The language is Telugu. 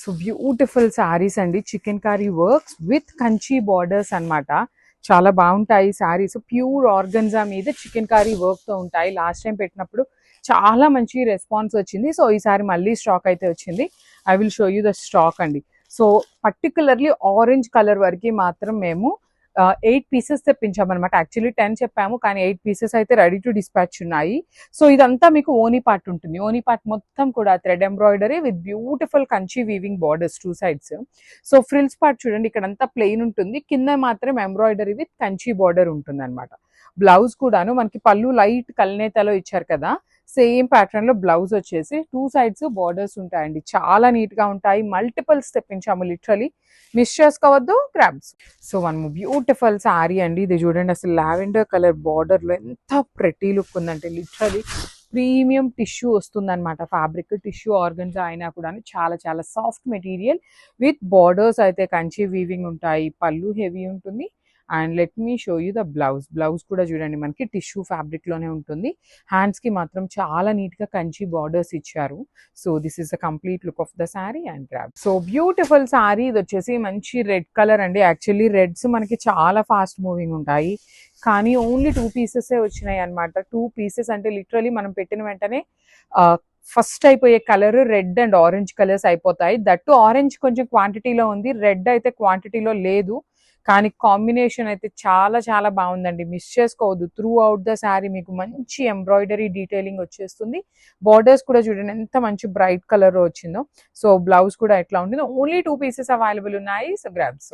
సో బ్యూటిఫుల్ శారీస్ అండి, chicken curry works with Kanchi borders అన్నమాట. చాలా బాగుంటాయి శారీస్. ప్యూర్ ఆర్గన్జా మీద చికెన్ కర్రీ వర్క్తో ఉంటాయి. లాస్ట్ టైం పెట్టినప్పుడు చాలా మంచి రెస్పాన్స్ వచ్చింది. సో ఈసారి మళ్ళీ స్టాక్ అయితే వచ్చింది. I will show you the stock అండి. సో పర్టికులర్లీ ఆరెంజ్ కలర్ వరకు మాత్రం మేము 8 పీసెస్ తెప్పించామన్నమాట. యాక్చువల్లీ 10 చెప్పాము, కానీ 8 పీసెస్ అయితే రెడీ టు డిస్పాచ్ ఉన్నాయి. సో ఇదంతా మీకు ఓనీ పార్ట్ ఉంటుంది. ఓనీ పార్ట్ మొత్తం కూడా thread embroidery with beautiful Kanchi weaving borders 2 sides. So frills part చూడండి, ఇక్కడ అంతా ప్లెయిన్ ఉంటుంది, కింద మాత్రం ఎంబ్రాయిడరీ విత్ కంచి బార్డర్ ఉంటుంది అనమాట. బ్లౌజ్ కూడాను మనకి పళ్ళు లైట్ కల్నేతలో ఇచ్చారు కదా, సేమ్ ప్యాటర్న్ లో బ్లౌజ్ వచ్చేసి 2 sides బార్డర్స్ ఉంటాయండి. చాలా నీట్ గా ఉంటాయి. మల్టిపుల్స్ తెప్పించాము, లిటరలీ మిస్ చేసుకోవద్దు, grabs. So one beautiful sari అండి, ఇది చూడండి. అసలు లావెండర్ కలర్ బార్డర్ లో ఎంత ప్రెటీ లుక్ ఉందంటే, లిటరలీ ప్రీమియం టిష్యూ వస్తుంది అనమాట. ఫ్యాబ్రిక్ టిష్యూ ఆర్గన్జా అయినా కూడా చాలా చాలా సాఫ్ట్ మెటీరియల్ విత్ బార్డర్స్ అయితే కంచి వీవింగ్ ఉంటాయి. పళ్ళు హెవీ ఉంటుంది. And let me show you the blouse. Blouse కూడా చూడండి మనకి టిష్యూ ఫ్యాబ్రిక్ లోనే ఉంటుంది. హ్యాండ్స్ కి మాత్రం చాలా నీట్ గా కంచి బార్డర్స్ ఇచ్చారు. So this is the complete look of the sari and grab. So beautiful sari. ఇది వచ్చేసి మంచి రెడ్ కలర్ అండి. యాక్చువల్లీ రెడ్స్ మనకి చాలా ఫాస్ట్ మూవింగ్ ఉంటాయి, కానీ ఓన్లీ 2 pieces వచ్చినాయి అనమాట. 2 pieces అంటే లిటరలీ మనం పెట్టిన వెంటనే ఫస్ట్ అయిపోయే colour red and orange colours అయిపోతాయి. దట్టు ఆరెంజ్ కొంచెం క్వాంటిటీలో ఉంది, రెడ్ అయితే క్వాంటిటీలో లేదు. కానీ కాంబినేషన్ అయితే చాలా చాలా బాగుందండి, మిస్ చేసుకోవద్దు. త్రూ అవుట్ ద శారీ మీకు మంచి ఎంబ్రాయిడరీ డీటెయిలింగ్ వచ్చేస్తుంది. బార్డర్స్ కూడా చూడండి ఎంత మంచి బ్రైట్ కలర్ వచ్చిందో. సో బ్లౌజ్ కూడా ఎట్లా ఉంటుందో. ఓన్లీ 2 pieces అవైలబుల్ ఉన్నాయి. So grabs.